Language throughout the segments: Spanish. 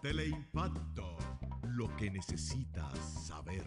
Teleimpacto, lo que necesitas saber.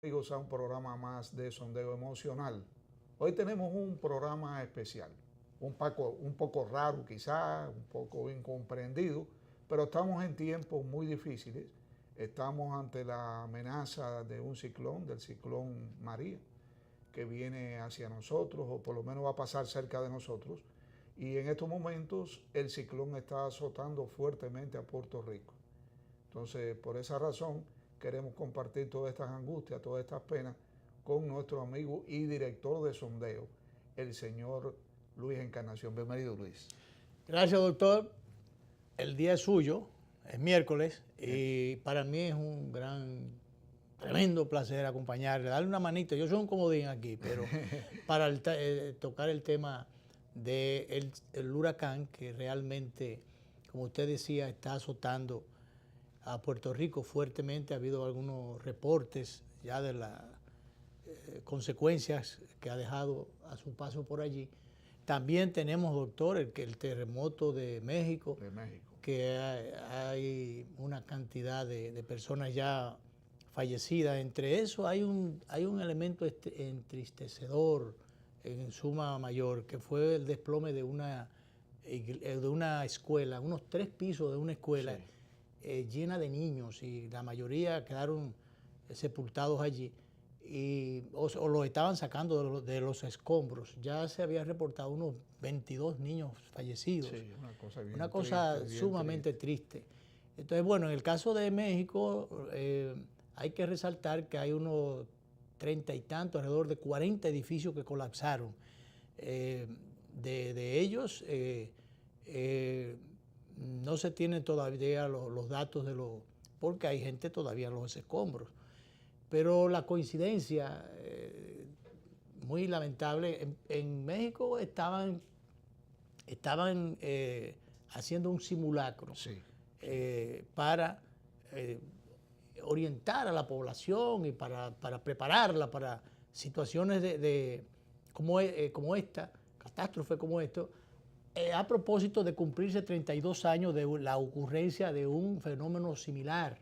Amigos, a un programa más de sondeo emocional. Hoy tenemos un programa especial, un poco raro quizás, un poco incomprendido, pero estamos en tiempos muy difíciles. Estamos ante la amenaza de un ciclón, del ciclón María, que viene hacia nosotros, o por lo menos va a pasar cerca de nosotros. Y en estos momentos el ciclón está azotando fuertemente a Puerto Rico. Entonces, por esa razón, queremos compartir todas estas angustias, todas estas penas con nuestro amigo y director de sondeo, el señor Luis Encarnación. Bienvenido, Luis. Gracias, doctor. El día es suyo, es miércoles, y para mí es un tremendo placer acompañarle, darle una manita. Yo soy un comodín aquí, pero para tocar el tema del huracán que realmente, como usted decía, está azotando a Puerto Rico fuertemente. Ha habido algunos reportes ya de las consecuencias que ha dejado a su paso por allí. También tenemos, doctor, el terremoto de México, que hay una cantidad de personas ya fallecidas. Entre eso hay un elemento entristecedor en suma mayor, que fue el desplome de una escuela, unos 3 pisos de una escuela. Sí. Llena de niños, y la mayoría quedaron sepultados allí, o los estaban sacando de los escombros. Ya se había reportado unos 22 niños fallecidos. Sí, una cosa sumamente triste. Entonces, bueno, en el caso de México, hay que resaltar que hay unos 30 y tantos, alrededor de 40 edificios que colapsaron. De ellos, no se tienen todavía los datos porque hay gente todavía en los escombros. Pero la coincidencia, muy lamentable, en México estaban haciendo un simulacro. Sí. Para orientar a la población y para prepararla para situaciones como esta, catástrofe como esto, a propósito de cumplirse 32 años de la ocurrencia de un fenómeno similar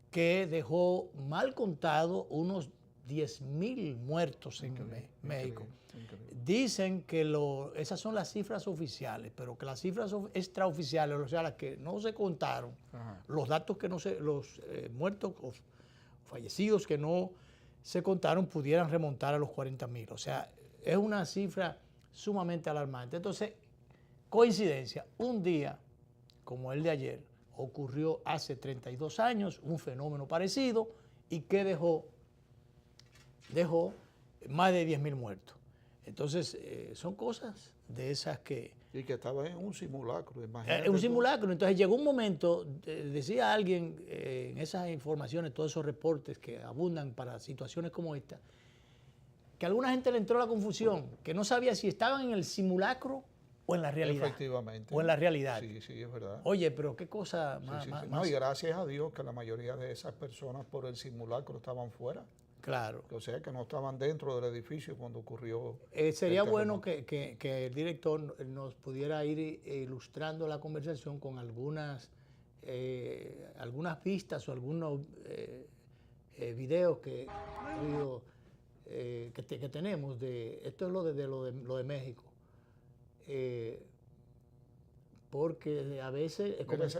que dejó mal contado unos 10,000 muertos en México. Increíble. Dicen que esas son las cifras oficiales, pero que las cifras extraoficiales, o sea, las que no se contaron, los datos que no se, los muertos o fallecidos que no se contaron, pudieran remontar a los 40,000. O sea, es una cifra sumamente alarmante. Entonces, coincidencia, un día como el de ayer, ocurrió hace 32 años un fenómeno parecido y que dejó más de 10,000 muertos. Entonces, son cosas de esas que... Y que estaba en un simulacro, imagínate. Un simulacro. Entonces llegó un momento, decía alguien en esas informaciones, todos esos reportes que abundan para situaciones como esta, que a alguna gente le entró la confusión, que no sabía si estaban en el simulacro o en la realidad. Efectivamente. O en la realidad. Sí, sí, es verdad. Oye, pero qué cosa más... No, y gracias a Dios que la mayoría de esas personas por el simulacro estaban fuera. Claro. O sea, que no estaban dentro del edificio cuando ocurrió. Sería bueno que el director nos pudiera ir ilustrando la conversación con algunas pistas o algunos videos que tenemos de esto. Es lo de México. Porque a veces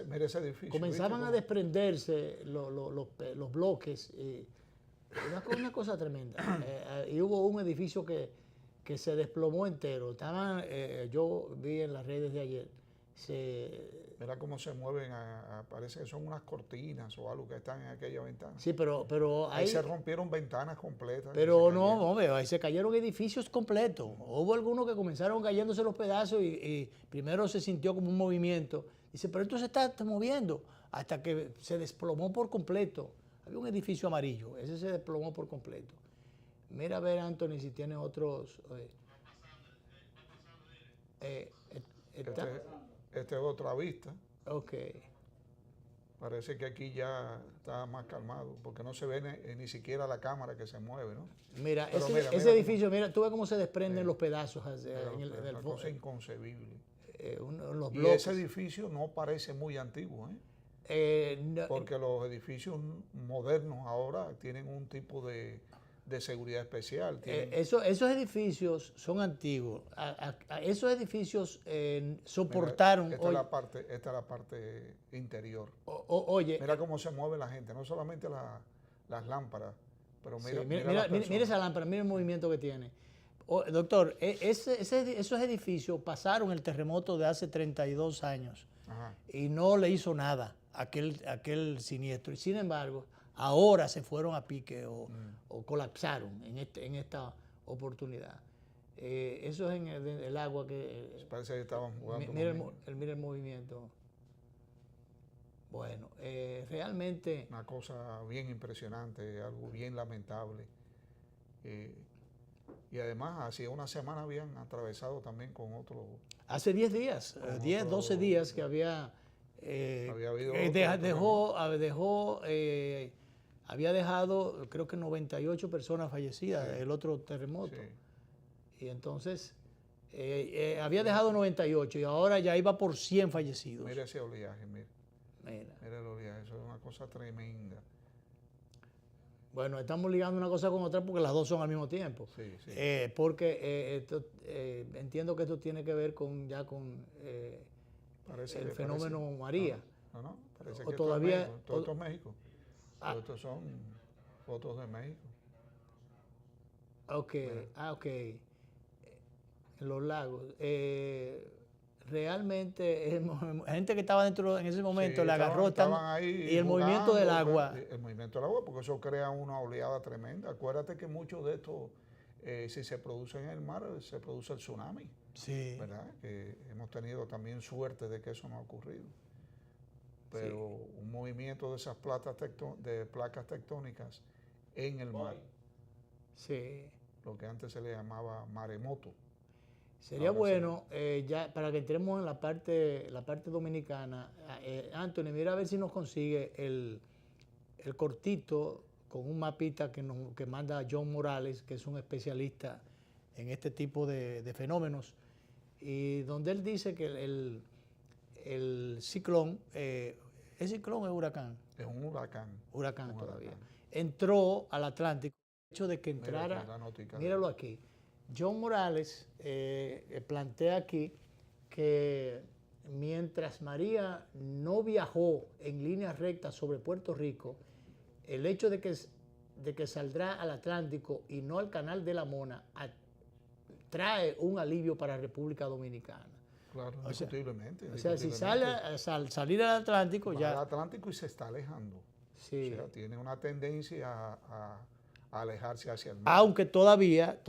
mira ese edificio, comenzaban a desprenderse los bloques. Una cosa tremenda. Y hubo un edificio que que se desplomó entero. Estaban, yo vi en las redes de ayer, Mira cómo se mueven, parece que son unas cortinas o algo que están en aquella ventana. sí, pero Ahí se rompieron ventanas completas. Pero no, hombre, ahí se cayeron edificios completos. Hubo algunos que comenzaron cayéndose los pedazos y primero se sintió como un movimiento. Dice, pero esto se está moviendo hasta que se desplomó por completo. Había un edificio amarillo, ese se desplomó por completo. Mira a ver, Anthony, si tiene otros... Esta es otra vista. Ok. Parece que aquí ya está más calmado, porque no se ve ni siquiera la cámara que se mueve, ¿no? Mira, Pero ese edificio, mira, tú ves cómo se desprenden los pedazos en el una cosa inconcebible. los Y bloques. ese edificio no parece muy antiguo, No, porque los edificios modernos ahora tienen un tipo de seguridad especial. esos edificios son antiguos. Esos edificios soportaron... Mira, esta es la parte interior. Oye, Mira cómo se mueve la gente, no solamente las lámparas, pero sí, mira mira esa lámpara, mira el movimiento que tiene. Doctor, esos edificios pasaron el terremoto de hace 32 años. Ajá. Y no le hizo nada aquel siniestro. Y sin embargo, ahora se fueron a pique o colapsaron en esta oportunidad. Eso es en el agua que... Parece que estaban jugando. Mira el movimiento. Bueno, realmente... Una cosa bien impresionante, algo bien lamentable. Y además, hacía una semana habían atravesado también con otro... Hace 10 días, 10, 12 días que había habido había dejado, creo que 98 personas fallecidas, Sí. el otro terremoto. Sí. Y entonces, había dejado 98 y ahora ya iba por 100 fallecidos. Mira ese oleaje, mira Mira. el oleaje, eso es una cosa tremenda. Bueno, estamos ligando una cosa con otra porque las dos son al mismo tiempo. Sí, sí. Porque entiendo que esto tiene que ver con Parece el que- fenómeno parece- María. No, parece O que todavía- todo esto es México. Todo esto son fotos de México. Ok, ok. En los lagos. Realmente, gente que estaba dentro en ese momento Sí, le agarró estaban ahí y el movimiento del agua. El movimiento del agua, porque eso crea una oleada tremenda. Acuérdate que mucho de esto, si se produce en el mar, se produce el tsunami, Sí. ¿verdad? Que hemos tenido también suerte de que eso no ha ocurrido. Pero un movimiento de esas placas tectónicas en el mar, Sí. lo que antes se le llamaba maremoto. Sería Ahora bueno, ya para que entremos en la parte dominicana, Anthony, mira a ver si nos consigue el cortito con un mapita que manda John Morales, que es un especialista en este tipo de fenómenos, y donde él dice que el ciclón, ¿es ciclón o es huracán? Es un huracán. Huracán Un todavía. huracán. Entró al Atlántico. El hecho de que Mira entrara, aquí la notica. míralo aquí. John Morales plantea aquí que mientras María no viajó en línea recta sobre Puerto Rico, el hecho de que saldrá al Atlántico y no al Canal de la Mona trae un alivio para República Dominicana. Claro, O sea, indiscutiblemente. O sea, si indiscutiblemente. sale al salir al Atlántico Va al ya... Atlántico y se está alejando. Sí. O sea, tiene una tendencia a alejarse hacia el mar. Aunque todavía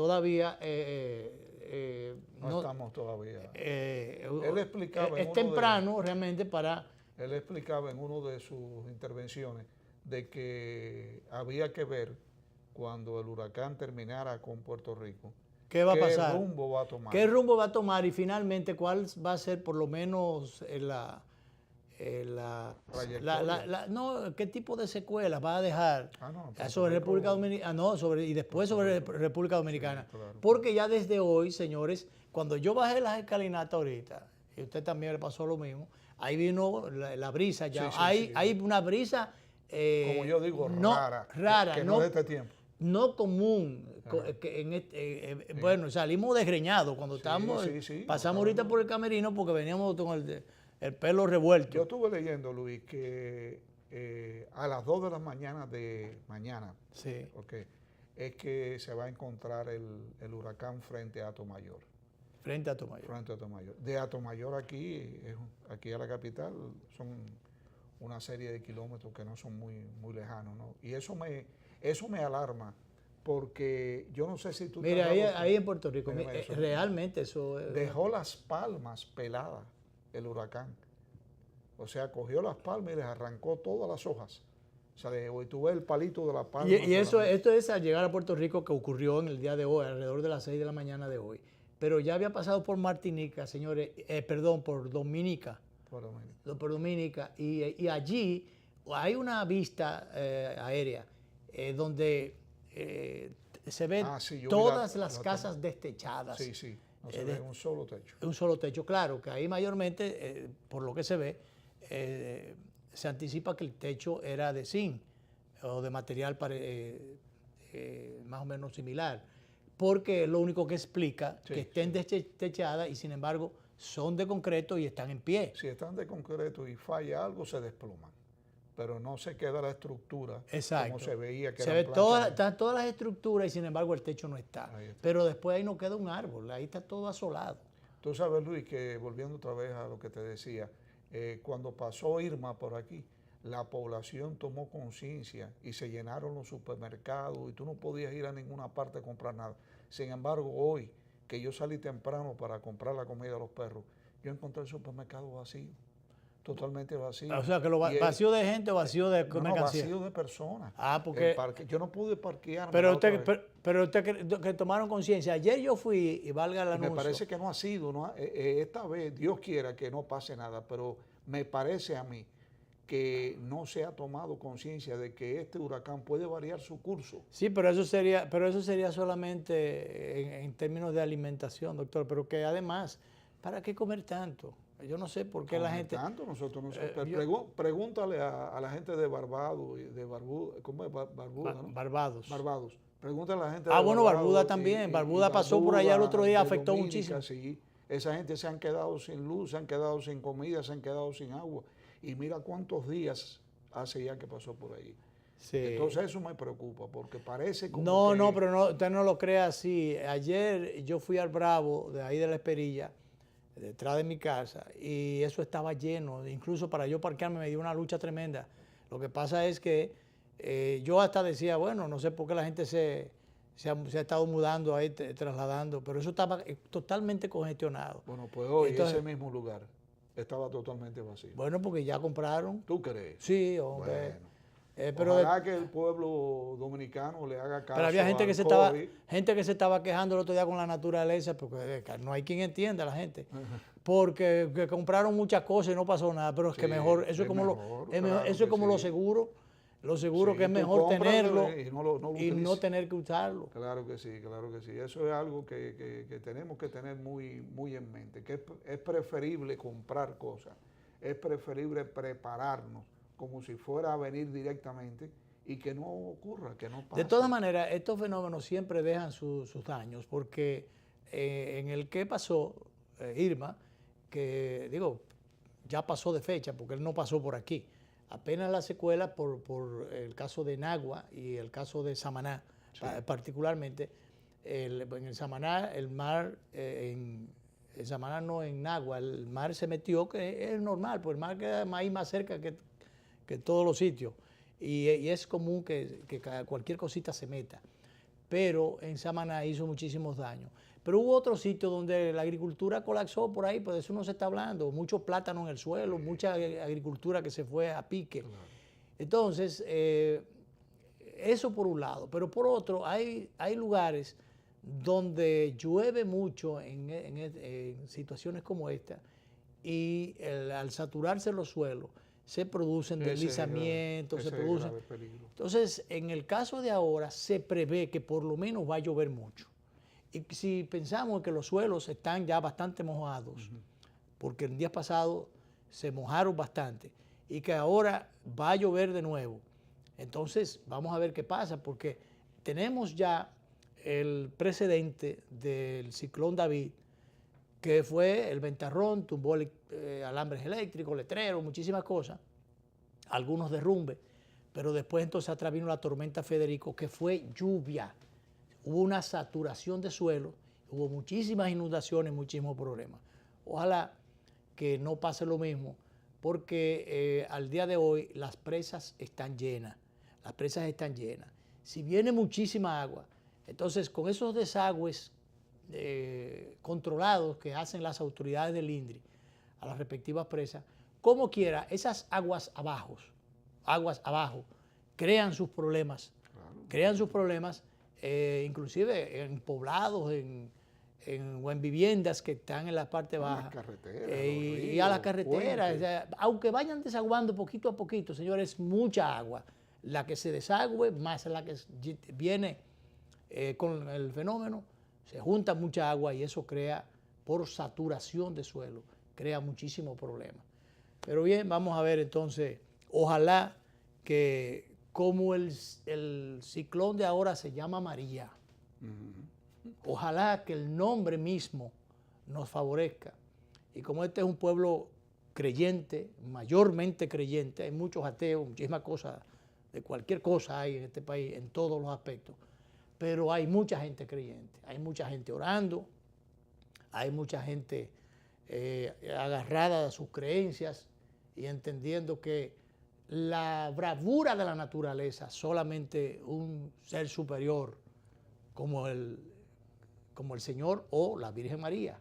no estamos todavía. él explicaba en es uno temprano realmente para... Él explicaba en una de sus intervenciones de que había que ver cuando el huracán terminara con Puerto Rico. ¿Qué va a pasar? ¿Qué rumbo va a tomar? ¿Qué rumbo va a tomar? Y finalmente, ¿cuál va a ser por lo menos qué tipo de secuelas va a dejar sobre República Dominicana? Y después sobre República Dominicana. Sí, claro. Porque ya desde hoy, señores, cuando yo bajé las escalinatas ahorita, y usted también le pasó lo mismo, ahí vino la brisa ya. Sí, hay una brisa... como yo digo, rara. Que no de este tiempo. No común. Bueno, salimos desgreñados cuando pasamos ahorita por el camerino porque veníamos con el pelo revuelto. Yo estuve leyendo, Luis, que a las 2 de la mañana de mañana, Sí. okay, es que se va a encontrar el huracán frente a Atomayor. Frente a Atomayor. Frente a Atomayor. De Atomayor aquí a la capital son una serie de kilómetros que no son muy lejanos, ¿no? Y eso me alarma, porque yo no sé si tú... Mira, ahí en Puerto Rico, realmente eso... Dejó Las Palmas peladas el huracán. O sea, cogió Las Palmas y les arrancó todas las hojas. O sea, hoy tú ves el palito de La Palma. Y esto es al llegar a Puerto Rico, que ocurrió en el día de hoy, alrededor de las 6 de la mañana de hoy. Pero ya había pasado por Martinica, señores, por Dominica. Por Dominica. Y allí hay una vista aérea donde se ven todas las casas destechadas. Sí, sí. No se ve un solo techo. Un solo techo, claro, que ahí mayormente, por lo que se ve, se anticipa que el techo era de zinc o de material más o menos similar, porque es lo único que explica que estén destechadas y sin embargo son de concreto y están en pie. Si están de concreto y falla algo, se desploman, pero no se queda la estructura. Exacto. Como se veía que se ve están todas las estructuras y sin embargo el techo no está. Pero después ahí no queda un árbol, ahí está todo asolado. Tú sabes, Luis, que volviendo otra vez a lo que te decía, cuando pasó Irma por aquí, la población tomó conciencia y se llenaron los supermercados y tú no podías ir a ninguna parte a comprar nada. Sin embargo, hoy, que yo salí temprano para comprar la comida a los perros, yo encontré el supermercado vacío, totalmente vacío. O sea, que vacío de gente o vacío de mercancía. Vacío de personas. Porque yo no pude parquearme. Pero usted que tomaron conciencia. Ayer yo fui, y valga el anuncio. Me parece que no ha sido, esta vez, Dios quiera que no pase nada, pero me parece a mí que no se ha tomado conciencia de que este huracán puede variar su curso. Sí, pero eso sería solamente en términos de alimentación, doctor, pero que además, ¿para qué comer tanto? Yo no sé por qué la gente... Tanto, nosotros no sé. Pregúntale a la gente de Barbados, ¿cómo es? Barbuda, ¿no? Barbados. Pregúntale a la gente de Barbados. Bueno, Barbuda también. Barbuda pasó por allá el otro día, afectó muchísimo. Sí, esa gente se han quedado sin luz, se han quedado sin comida, se han quedado sin agua. Y mira cuántos días hace ya que pasó por ahí. Sí. Entonces eso me preocupa, porque parece como No, pero usted no lo crea así. Ayer yo fui al Bravo, de ahí de La Esperilla, detrás de mi casa, y eso estaba lleno. Incluso para yo parquearme me dio una lucha tremenda. Lo que pasa es que yo hasta decía, bueno, no sé por qué la gente se ha estado mudando ahí, trasladando, pero eso estaba totalmente congestionado. Bueno, pues hoy ese mismo lugar estaba totalmente vacío. Bueno, porque ya compraron. ¿Tú crees? Sí, hombre. Bueno. Pero ojalá que el pueblo dominicano le haga caso. Pero había gente que se estaba quejando el otro día con la naturaleza, porque no hay quien entienda a la gente. Porque que compraron muchas cosas y no pasó nada, pero es que mejor, eso es como lo seguro. Lo seguro que es mejor tenerlo y no tener que usarlo. Claro que sí, claro que sí. Eso es algo que tenemos que tener muy en mente, que es preferible comprar cosas, es preferible prepararnos como si fuera a venir directamente y que no ocurra, que no pase. De todas maneras, estos fenómenos siempre dejan sus daños, porque en el que pasó Irma, que digo, ya pasó de fecha, porque él no pasó por aquí. Apenas la secuela por el caso de Nagua y el caso de Samaná, particularmente. En el Samaná, el mar, en Samaná no, en Nagua, el mar se metió, que es normal, pues el mar queda ahí más cerca que todos los sitios. Y es común que cualquier cosita se meta. Pero en Samaná hizo muchísimos daños. Pero hubo otro sitio donde la agricultura colapsó por ahí, pues de eso no se está hablando. Mucho plátano en el suelo, mucha agricultura que se fue a pique. Claro. Entonces, eso por un lado. Pero por otro, hay lugares donde llueve mucho en situaciones como esta y al saturarse los suelos se producen deslizamientos, se producen... Entonces, en el caso de ahora, se prevé que por lo menos va a llover mucho. Y si pensamos que los suelos están ya bastante mojados, porque el día pasado se mojaron bastante, y que ahora va a llover de nuevo, entonces vamos a ver qué pasa, porque tenemos ya el precedente del ciclón David, que fue el ventarrón, tumbó alambres eléctricos, letreros, muchísimas cosas, algunos derrumbes, pero después entonces atrás vino la tormenta Federico, que fue lluvia. Hubo una saturación de suelo, hubo muchísimas inundaciones, muchísimos problemas. Ojalá que no pase lo mismo, porque al día de hoy las presas están llenas. Las presas están llenas. Si viene muchísima agua, entonces con esos desagües controlados que hacen las autoridades del INDRI a las respectivas presas, como quiera, esas aguas abajo, crean sus problemas. Claro. Crean sus problemas, inclusive en poblados, o en viviendas que están en la parte baja. Y a la carretera. O sea, aunque vayan desaguando poquito a poquito, señores, mucha agua. La que se desagüe más la que viene con el fenómeno, se junta mucha agua y eso crea, por saturación de suelo, crea muchísimos problemas. Pero bien, vamos a ver entonces, ojalá que como el ciclón de ahora se llama María, ojalá que el nombre mismo nos favorezca. Y como este es un pueblo creyente, mayormente creyente, hay muchos ateos, muchísimas cosas, de cualquier cosa hay en este país, en todos los aspectos, pero hay mucha gente creyente, hay mucha gente orando, hay mucha gente agarrada a sus creencias y entendiendo que la bravura de la naturaleza, solamente un ser superior como el Señor o la Virgen María,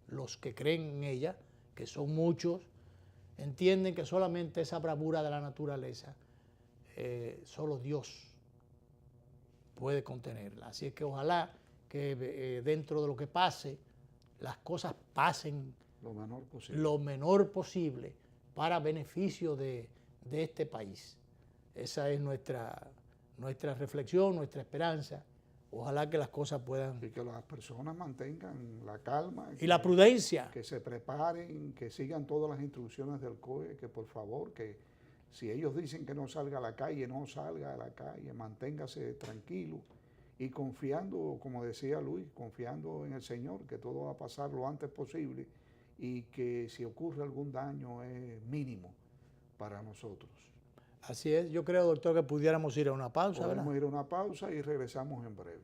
los que creen en ella, que son muchos, entienden que solamente esa bravura de la naturaleza, solo Dios puede contenerla. Así es que ojalá que dentro de lo que pase, las cosas pasen lo menor posible para beneficio de este país. Esa es nuestra reflexión, nuestra esperanza. Ojalá que las cosas puedan... Y que las personas mantengan la calma. Y la prudencia. Que se preparen, que sigan todas las instrucciones del COE, que por favor, que si ellos dicen que no salga a la calle, no salga a la calle, manténgase tranquilo y confiando, como decía Luis, confiando en el Señor, que todo va a pasar lo antes posible y que si ocurre algún daño es mínimo para nosotros. Así es, yo creo, doctor, que pudiéramos ir a una pausa, ¿verdad? Podemos ir a una pausa y regresamos en breve.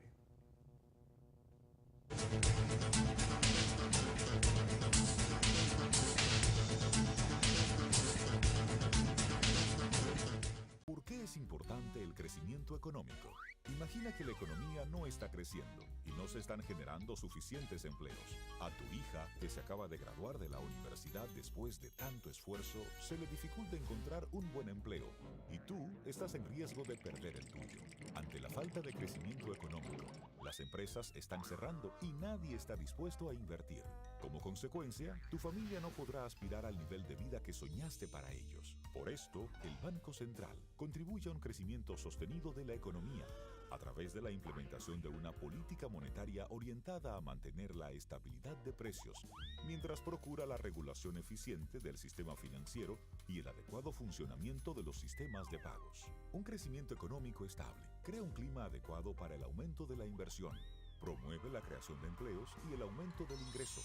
¿Por qué es importante el crecimiento económico? Imagina que la economía no está creciendo y no se están generando suficientes empleos. A tu hija, que se acaba de graduar de la universidad después de tanto esfuerzo, se le dificulta encontrar un buen empleo y tú estás en riesgo de perder el tuyo. Ante la falta de crecimiento económico, las empresas están cerrando y nadie está dispuesto a invertir. Como consecuencia, tu familia no podrá aspirar al nivel de vida que soñaste para ellos. Por esto, el Banco Central contribuye a un crecimiento sostenido de la economía a través de la implementación de una política monetaria orientada a mantener la estabilidad de precios, mientras procura la regulación eficiente del sistema financiero y el adecuado funcionamiento de los sistemas de pagos. Un crecimiento económico estable crea un clima adecuado para el aumento de la inversión, promueve la creación de empleos y el aumento del ingreso,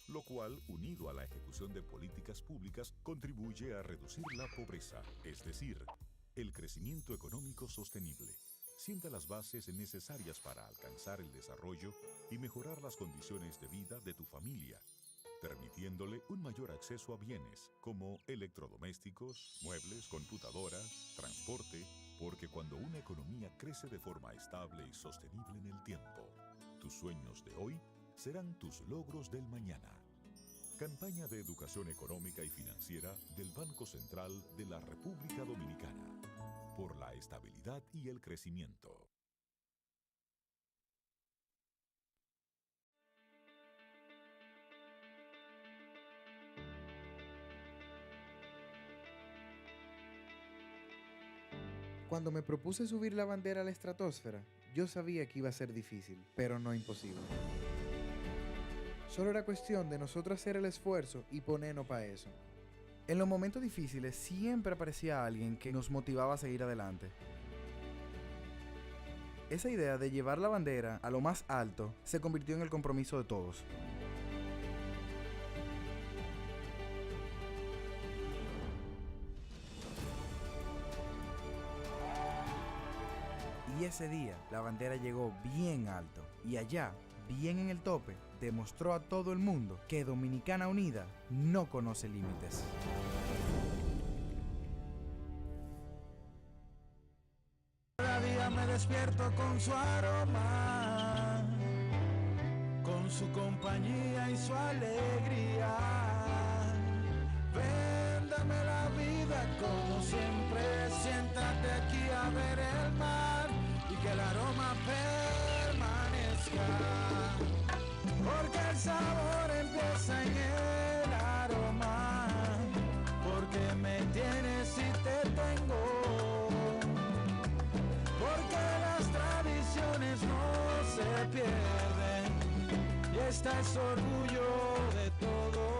lo cual, unido a la ejecución de políticas públicas, contribuye a reducir la pobreza, es decir, el crecimiento económico sostenible. Sienta las bases necesarias para alcanzar el desarrollo y mejorar las condiciones de vida de tu familia, permitiéndole un mayor acceso a bienes como electrodomésticos, muebles, computadoras, transporte, porque cuando una economía crece de forma estable y sostenible en el tiempo, tus sueños de hoy serán tus logros del mañana. Campaña de Educación Económica y Financiera del Banco Central de la República Dominicana. Por la estabilidad y el crecimiento. Cuando me propuse subir la bandera a la estratosfera, yo sabía que iba a ser difícil, pero no imposible. Solo era cuestión de nosotros hacer el esfuerzo y ponernos para eso. En los momentos difíciles siempre aparecía alguien que nos motivaba a seguir adelante. Esa idea de llevar la bandera a lo más alto se convirtió en el compromiso de todos. Y ese día la bandera llegó bien alto y allá, bien en el tope, demostró a todo el mundo que Dominicana Unida no conoce límites. Cada día me despierto con su aroma, con su compañía y su alegría. Véndame la vida como siempre, siéntate aquí a ver el mar y que el aroma permanezca. Porque el sabor empieza en el aroma, porque me tienes y te tengo. Porque las tradiciones no se pierden y esta es orgullo de todos.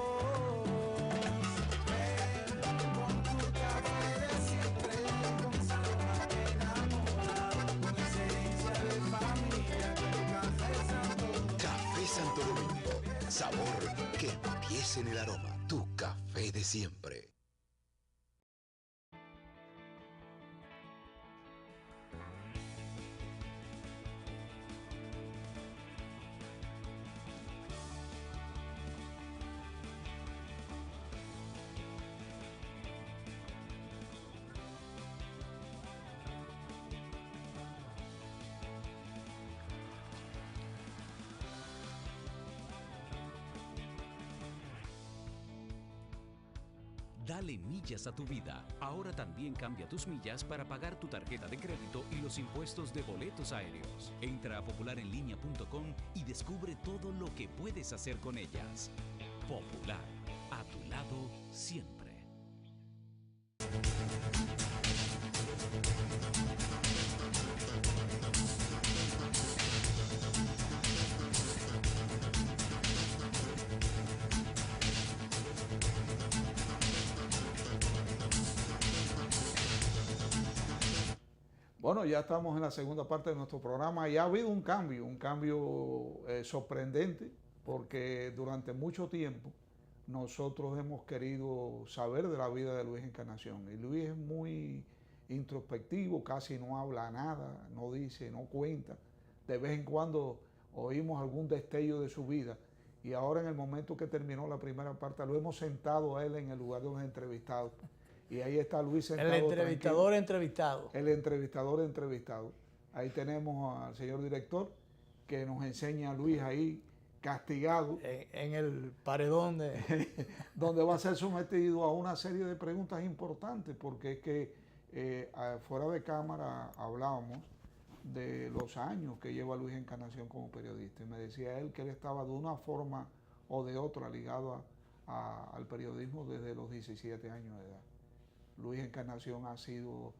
Ven con tu café de siempre, con sabor que enamora, con esencia de familia, que el café Santo. Café Santo Domingo, sabor que empieza en el aroma. Tu café de siempre. Dale millas a tu vida. Ahora también cambia tus millas para pagar tu tarjeta de crédito y los impuestos de boletos aéreos. Entra a popularenlinea.com y descubre todo lo que puedes hacer con ellas. Popular, a tu lado siempre. Bueno, ya estamos en la segunda parte de nuestro programa y ha habido un cambio sorprendente, porque durante mucho tiempo nosotros hemos querido saber de la vida de Luis Encarnación. Y Luis es muy introspectivo, casi no habla nada, no dice, no cuenta. De vez en cuando oímos algún destello de su vida. Y ahora en el momento que terminó la primera parte, lo hemos sentado a él en el lugar de los entrevistados. Y ahí está Luis sentado. El entrevistador entrevistado. El entrevistador entrevistado. Ahí tenemos al señor director que nos enseña a Luis ahí castigado. En el paredón donde va a ser sometido a una serie de preguntas importantes, porque es que fuera de cámara hablábamos de los años que lleva Luis Encarnación como periodista. Y me decía él que él estaba de una forma o de otra ligado al periodismo desde los 17 años de edad. Luis Encarnación ha sido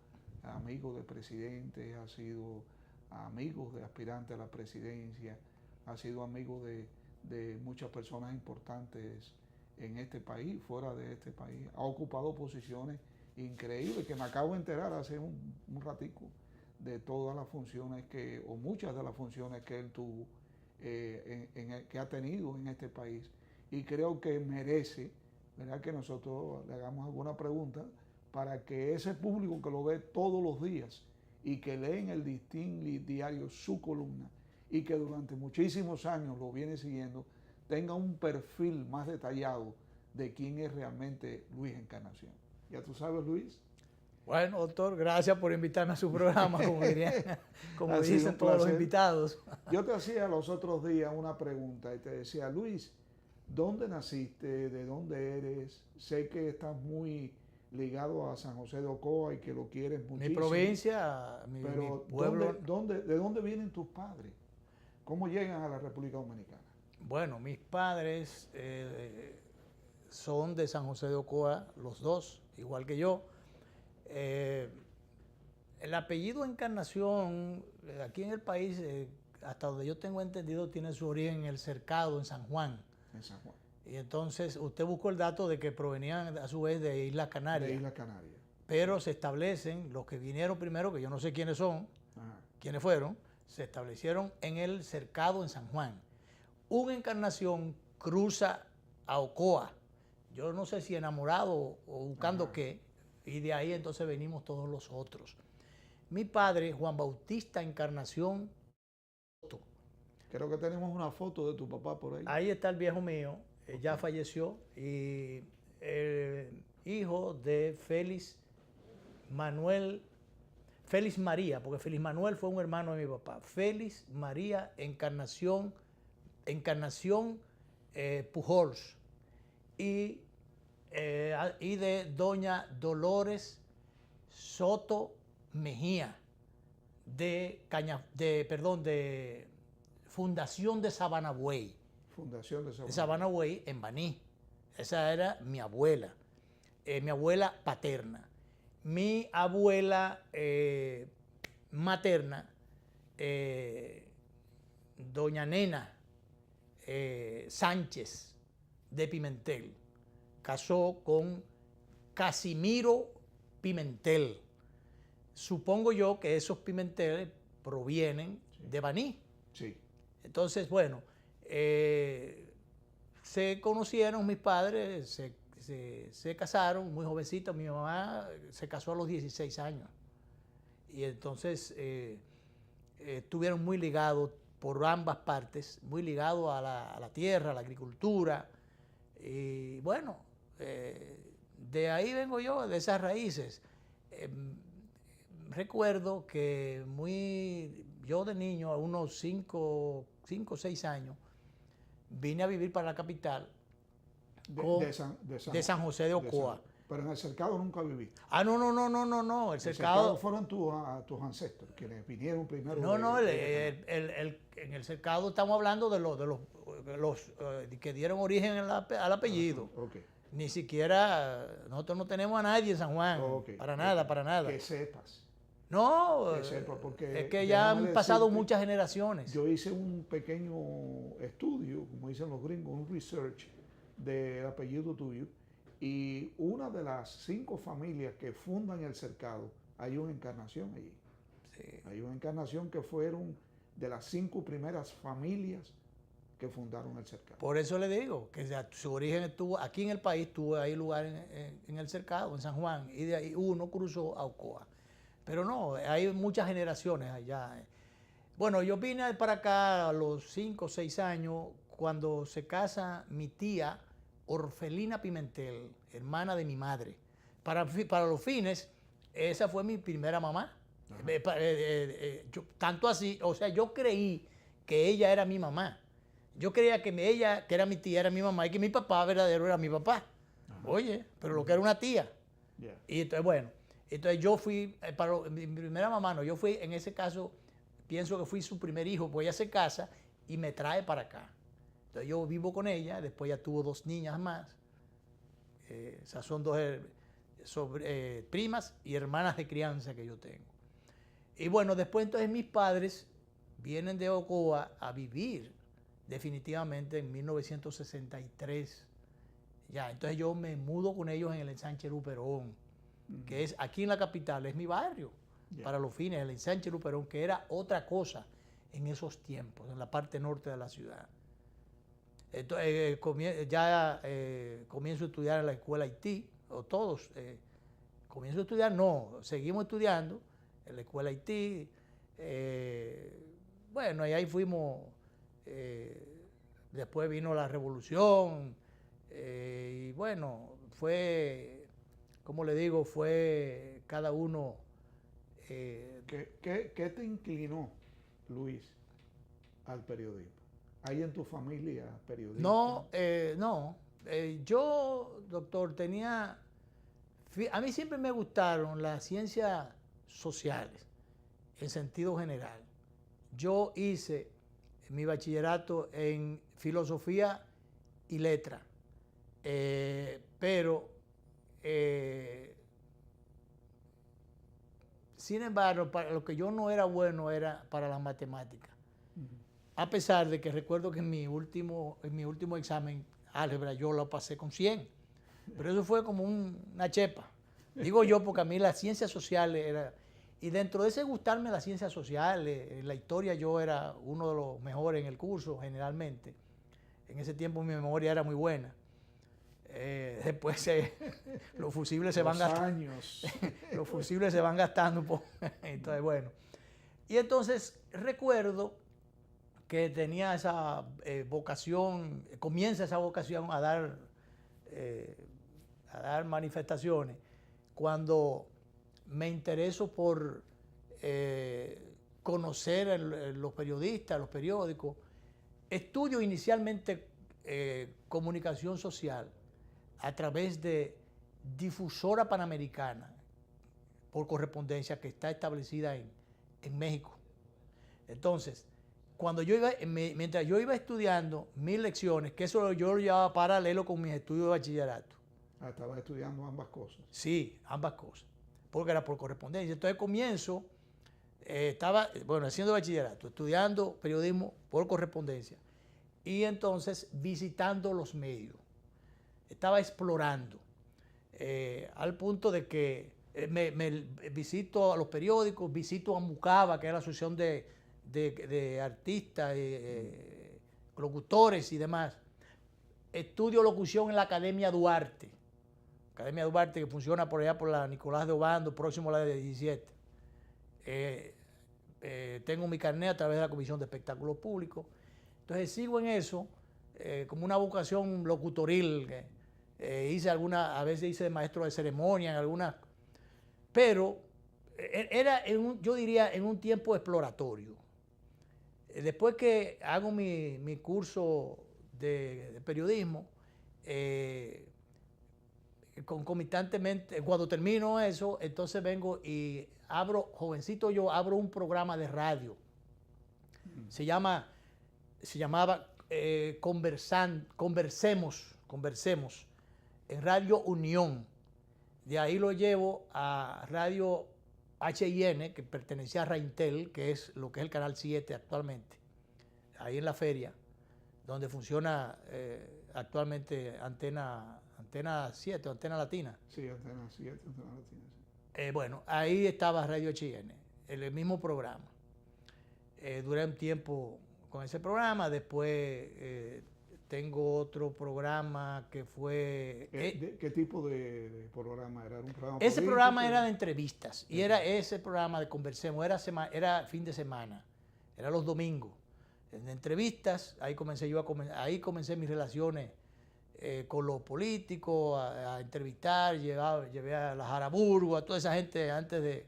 amigo de presidentes, ha sido amigo de aspirantes a la presidencia, ha sido amigo de muchas personas importantes en este país, fuera de este país. Ha ocupado posiciones increíbles que me acabo de enterar hace un ratico de todas las funciones o muchas de las funciones que él tuvo, que ha tenido en este país. Y creo que merece, ¿verdad?, que nosotros le hagamos alguna pregunta para que ese público que lo ve todos los días y que lee en el Listín Diario su columna y que durante muchísimos años lo viene siguiendo, tenga un perfil más detallado de quién es realmente Luis Encarnación. ¿Ya tú sabes, Luis? Bueno, doctor, gracias por invitarme a su programa, como dicen todos los invitados. Yo te hacía los otros días una pregunta y te decía, Luis, ¿dónde naciste? ¿De dónde eres? Sé que estás muy ligado a San José de Ocoa y que lo quieres muchísimo. Mi provincia, mi pueblo. ¿De dónde vienen tus padres? ¿Cómo llegan a la República Dominicana? Bueno, mis padres son de San José de Ocoa, los dos, igual que yo. El apellido Encarnación, aquí en el país, hasta donde yo tengo entendido, tiene su origen en el Cercado, en San Juan. En San Juan. Y entonces usted buscó el dato de que provenían a su vez de Islas Canarias. De Islas Canarias. Pero se establecen, los que vinieron primero, que yo no sé quiénes son, quiénes fueron, se establecieron en el Cercado en San Juan. Una Encarnación cruza a Ocoa, yo no sé si enamorado o buscando qué, y de ahí entonces venimos todos los otros. mi padre, Juan Bautista Encarnación. Creo que tenemos una foto de tu papá por ahí. Ahí está el viejo mío, ya falleció, y hijo de Félix María, porque Félix Manuel fue un hermano de mi papá. Félix María Encarnación Pujols. Y de doña Dolores Soto Mejía, de Fundación de Sabana Buey. Fundación de Sabana. De Sabana Buey, en Baní. Esa era mi abuela paterna. Mi abuela materna, doña Nena Sánchez de Pimentel, casó con Casimiro Pimentel. Supongo yo que esos Pimentel provienen de Baní. Sí. Entonces, bueno, se conocieron mis padres, se casaron muy jovencitos. Mi mamá se casó a los 16 años. Y entonces estuvieron muy ligados por ambas partes, muy ligados a la tierra, a la agricultura. Y bueno, de ahí vengo yo, de esas raíces. Recuerdo que yo de niño, a unos 5 o 6 años, vine a vivir para la capital de San José de Ocoa. Pero en el cercado nunca viví. No. El cercado fueron tus ancestros, quienes vinieron primero. En el cercado estamos hablando de los que dieron origen al apellido. Okay. Ni siquiera, nosotros no tenemos a nadie en San Juan. Para nada. Que sepas. No, Que sepas, porque es que ya han pasado muchas generaciones. Yo hice un pequeño estudio, como dicen los gringos, un research del apellido tuyo. Y una de las 5 familias que fundan el cercado, hay una Encarnación allí. Sí. Hay una Encarnación que fueron de las 5 primeras familias que fundaron el cercado. Por eso le digo que su origen estuvo aquí en el país, tuvo ahí lugar en el cercado, en San Juan, y de ahí uno cruzó a Ocoa. Pero no, hay muchas generaciones allá. Bueno, yo vine para acá a los 5 o 6 años cuando se casa mi tía Orfelina Pimentel, hermana de mi madre. Para los fines, esa fue mi primera mamá. Tanto así, o sea, yo creí que ella era mi mamá. Yo creía que ella, que era mi tía, era mi mamá y que mi papá verdadero era mi papá. Ajá. Oye, pero lo que era una tía. Yeah. Y entonces, bueno, entonces yo fui, para mi primera mamá, no, yo fui, en ese caso, pienso que fui su primer hijo, pues ella se casa y me trae para acá. Entonces yo vivo con ella, después ya tuvo 2 niñas más. Esas son 2 primas y hermanas de crianza que yo tengo. Y bueno, después entonces mis padres vienen de Ocoa a vivir definitivamente en 1963. Ya, entonces yo me mudo con ellos en el ensanche Luperón, que es aquí en la capital, es mi barrio, para los fines, el ensanche Luperón, que era otra cosa en esos tiempos, en la parte norte de la ciudad. Entonces, comienzo a estudiar en la escuela Haití, o todos, comienzo a estudiar, no, seguimos estudiando en la escuela Haití. Bueno, y ahí fuimos, después vino la revolución, y bueno, fue, como le digo, fue cada uno. ¿Qué te inclinó, Luis, al periodismo? ¿Hay en tu familia periodistas? No, yo, doctor, a mí siempre me gustaron las ciencias sociales, en sentido general. Yo hice mi bachillerato en filosofía y letra, pero sin embargo, para lo que yo no era bueno era para las matemáticas. A pesar de que recuerdo que en mi último examen, álgebra, yo lo pasé con 100. Pero eso fue como una chepa. Digo yo, porque a mí las ciencias sociales era... Y dentro de ese gustarme las ciencias sociales, en la historia yo era uno de los mejores en el curso, generalmente. En ese tiempo mi memoria era muy buena. Después los fusibles se van Los gastando. años. Los fusibles se van gastando un poco. Entonces, bueno. Y entonces recuerdo que tenía esa vocación, comienza esa vocación a dar manifestaciones cuando me intereso por conocer los periodistas, los periódicos. Estudio inicialmente comunicación social a través de Difusora Panamericana por correspondencia que está establecida en México. Entonces, mientras yo iba estudiando mis lecciones, que eso yo lo llevaba paralelo con mis estudios de bachillerato. Estaba estudiando ambas cosas. Sí, ambas cosas, porque era por correspondencia. Entonces comienzo, estaba, haciendo bachillerato, estudiando periodismo por correspondencia y entonces visitando los medios. Estaba explorando al punto de que me visito a los periódicos, visito a Mucava, que es la asociación de artistas, locutores y demás. Estudio locución en la Academia Duarte. Academia Duarte, que funciona por allá por la Nicolás de Obando, próximo a la de 17. Tengo mi carnet a través de la Comisión de Espectáculos Públicos. Entonces sigo en eso, como una vocación locutoril. A veces hice de maestro de ceremonia en algunas, pero era, yo diría, en un tiempo exploratorio. Después que hago mi curso de periodismo, concomitantemente, cuando termino eso, entonces vengo y abro un programa de radio. Se llamaba Conversemos en Radio Unión. De ahí lo llevo a Radio HIN, que pertenecía a Raintel, que es lo que es el Canal 7 actualmente, ahí en la feria, donde funciona actualmente Antena 7 o Antena Latina. Sí, Antena 7, Antena Latina. Sí. Ahí estaba Radio HIN, el mismo programa. Duré un tiempo con ese programa, después tengo otro programa que fue... ¿Qué tipo de programa era? ¿Un programa ese político? programa era de entrevistas y era ese programa de Conversemos, era fin de semana, era los domingos. En entrevistas, ahí comencé mis relaciones con los políticos, a entrevistar, llevé a la Jaraburgo, a toda esa gente antes de...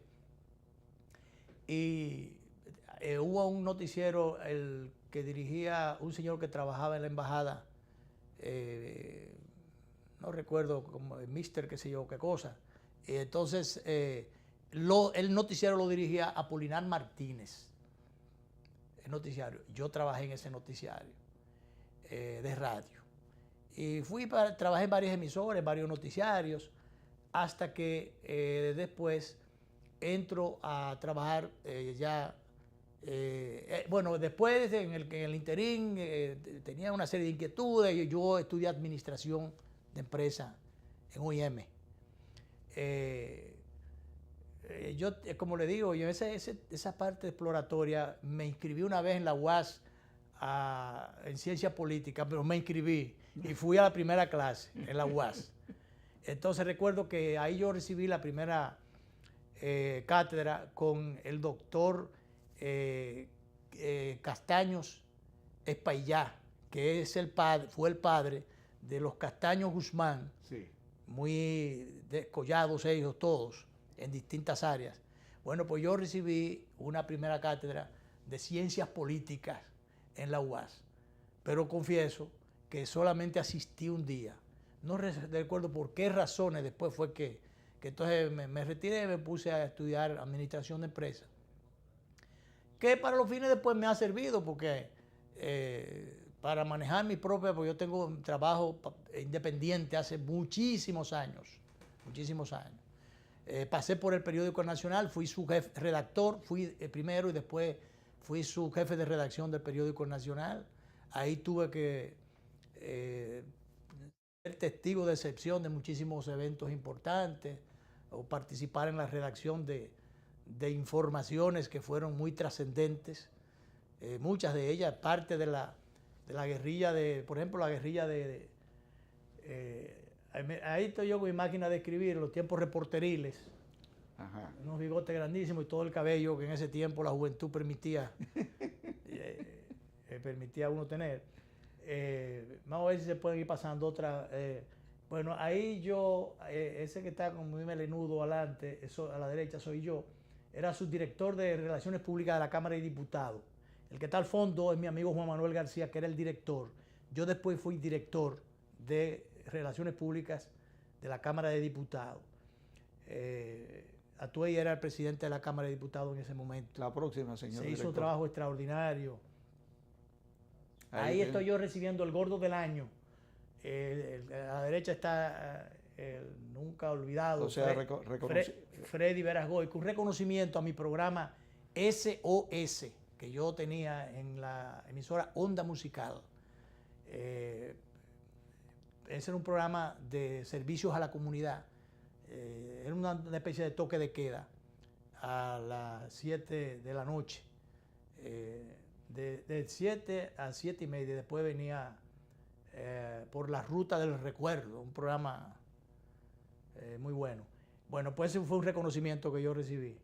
Y hubo un noticiero el que dirigía un señor que trabajaba en la embajada, no recuerdo, como el mister, qué sé yo, qué cosa. Y entonces el noticiero lo dirigía Apolinar Martínez. El noticiario. Yo trabajé en ese noticiario de radio. Y trabajé en varias emisoras, en varios noticiarios, hasta que después entro a trabajar después en el interín tenía una serie de inquietudes y yo estudié administración de empresa en UIM. Yo, como le digo, yo esa parte exploratoria me inscribí una vez en la UAS en ciencia política, pero me inscribí y fui a la primera clase en la UAS. Entonces recuerdo que ahí yo recibí la primera cátedra con el doctor Castaños Espaillá, que fue el padre de los Castaños Guzmán, sí, muy descollados ellos todos en distintas áreas. Bueno, pues yo recibí una primera cátedra de ciencias políticas en la UAS, pero confieso que solamente asistí un día. No recuerdo por qué razones. Después fue que entonces me retiré y me puse a estudiar administración de empresas, que para los fines después me ha servido porque para manejar mi propia, porque yo tengo un trabajo independiente hace muchísimos años. Pasé por el Periódico Nacional, fui su redactor, fui primero y después fui su jefe de redacción del Periódico Nacional. Ahí tuve que ser testigo de excepción de muchísimos eventos importantes o participar en la redacción de informaciones que fueron muy trascendentes, muchas de ellas parte de la guerrilla por ejemplo, la guerrilla Ahí estoy yo con mi máquina de escribir, los tiempos reporteriles. Ajá. Unos bigotes grandísimos y todo el cabello que en ese tiempo la juventud permitía, permitía a uno tener. Vamos a ver si se pueden ir pasando otra. Bueno, ahí yo, ese que está con muy melenudo adelante, eso a la derecha soy yo, era subdirector de Relaciones Públicas de la Cámara de Diputados. El que está al fondo es mi amigo Juan Manuel García, que era el director. Yo después fui director de Relaciones Públicas de la Cámara de Diputados. Atuey era el presidente de la Cámara de Diputados en ese momento. La próxima, señor Se hizo director. un trabajo extraordinario. Ahí estoy yo recibiendo el gordo del año. A la derecha está el nunca olvidado O sea, Freddy Verasgoy, con un reconocimiento a mi programa SOS que yo tenía en la emisora Onda Musical. Ese era un programa de servicios a la comunidad. Era una especie de toque de queda a las 7 de la noche. De 7 a 7 y media. Después venía Por la Ruta del Recuerdo, un programa muy bueno. Bueno, pues ese fue un reconocimiento que yo recibí.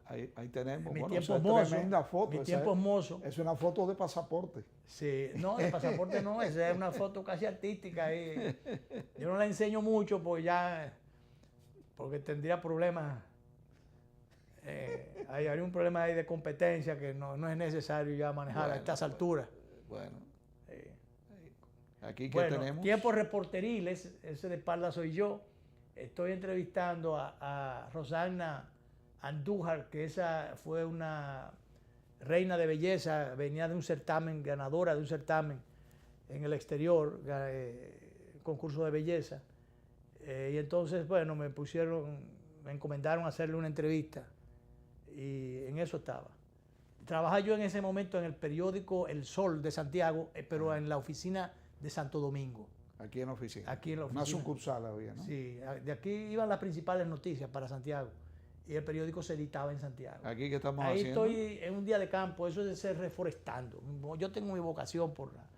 Ahí tenemos. Mi Bueno, tiempo esa es hermoso. tremenda foto. Mi esa tiempo es- hermoso. Es una foto de pasaporte. Sí, no, el pasaporte no, esa es una foto casi artística. Yo no la enseño mucho porque tendría problemas. Hay un problema ahí de competencia que no es necesario ya manejar a estas alturas. Bueno, Eh, aquí que Bueno, tenemos. tiempos reporteriles, ese de espalda soy yo. Estoy entrevistando a Rosana Andújar, que esa fue una reina de belleza, venía de un certamen, ganadora de un certamen en el exterior, concurso de belleza. Y entonces, bueno, me encomendaron hacerle una entrevista y en eso estaba. Trabajaba yo en ese momento en el periódico El Sol de Santiago, pero en la oficina de Santo Domingo. Aquí en la oficina. Aquí en la Una oficina. sucursal había, ¿no? Sí, de aquí iban las principales noticias para Santiago y el periódico se editaba en Santiago. Aquí que estamos Ahí haciendo. estoy en un día de campo, eso es de ser reforestando. Yo tengo mi vocación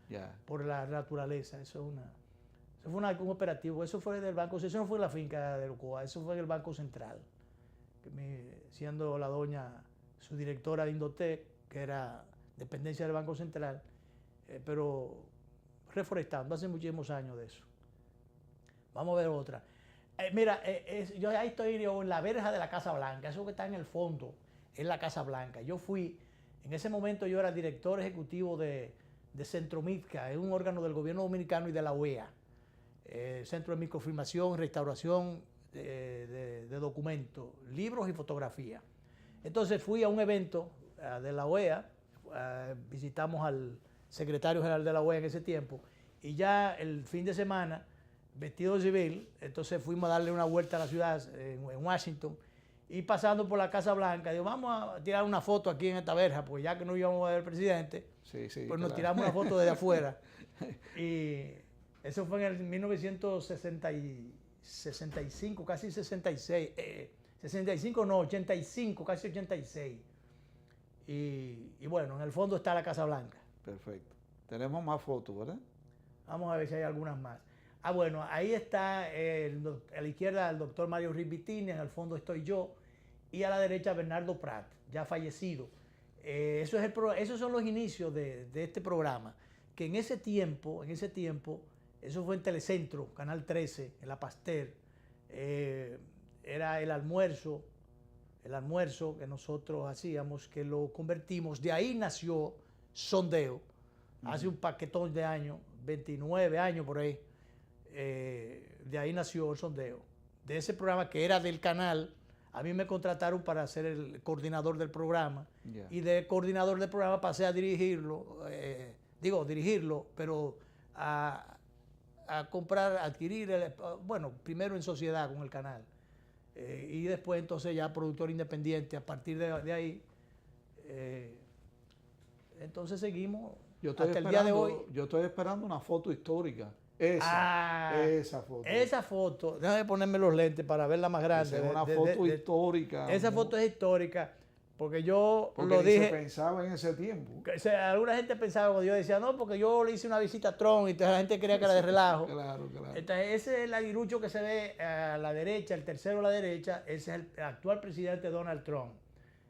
Ya. por la naturaleza, eso fue un operativo, eso fue del Banco, eso no fue en la finca de Ocoa, eso fue en el Banco Central, siendo la doña su directora de Indotec, que era dependencia del Banco Central, pero reforestando, hace muchísimos años de eso. Vamos a ver otra. Mira, yo ahí estoy yo en la verja de la Casa Blanca, eso que está en el fondo es la Casa Blanca. Yo fui, en ese momento yo era director ejecutivo de Centromitca, es un órgano del gobierno dominicano y de la OEA, Centro de Microfilmación, Restauración de documentos, libros y fotografía. Entonces fui a un evento de la OEA, visitamos al secretario general de la OEA en ese tiempo, y ya el fin de semana, vestido de civil, entonces fuimos a darle una vuelta a la ciudad en Washington, y pasando por la Casa Blanca, digo, vamos a tirar una foto aquí en esta verja, porque ya que no íbamos a ver al presidente, Sí, pues nos claro. tiramos una foto desde afuera. Y eso fue en el 1965, casi 66, 65 no, 85, casi 86. Y bueno, en el fondo está la Casa Blanca. Perfecto. Tenemos más fotos, ¿verdad? Vamos a ver si hay algunas más. Bueno, ahí está a la izquierda el doctor Mario Rivitini, en el fondo estoy yo, y a la derecha Bernardo Prat, ya fallecido. Esos son los inicios de este programa, que en ese tiempo, eso fue en Telecentro, Canal 13, en La Pasteur, era el almuerzo que nosotros hacíamos, que lo convertimos, de ahí nació Sondeo, hace un paquetón de años, 29 años por ahí, de ahí nació el Sondeo. De ese programa que era del canal, a mí me contrataron para ser el coordinador del programa, Ya. y de coordinador del programa pasé a dirigirlo, pero a adquirir, bueno, primero en sociedad con el canal, y después entonces ya productor independiente. A partir de ahí, entonces seguimos Yo estoy hasta el día de hoy. Yo estoy esperando una foto histórica. Esa foto. Esa foto, déjame ponerme los lentes para verla más grande. Esa es una foto histórica. Esa foto es histórica. Porque yo Porque lo ni dije. se pensaba en ese tiempo. O sea, alguna gente pensaba cuando yo decía, no, porque yo le hice una visita a Trump y entonces la gente creía que era de relajo. Claro. Entonces, ese es el aguilucho que se ve a la derecha, el tercero a la derecha, ese es el actual presidente Donald Trump.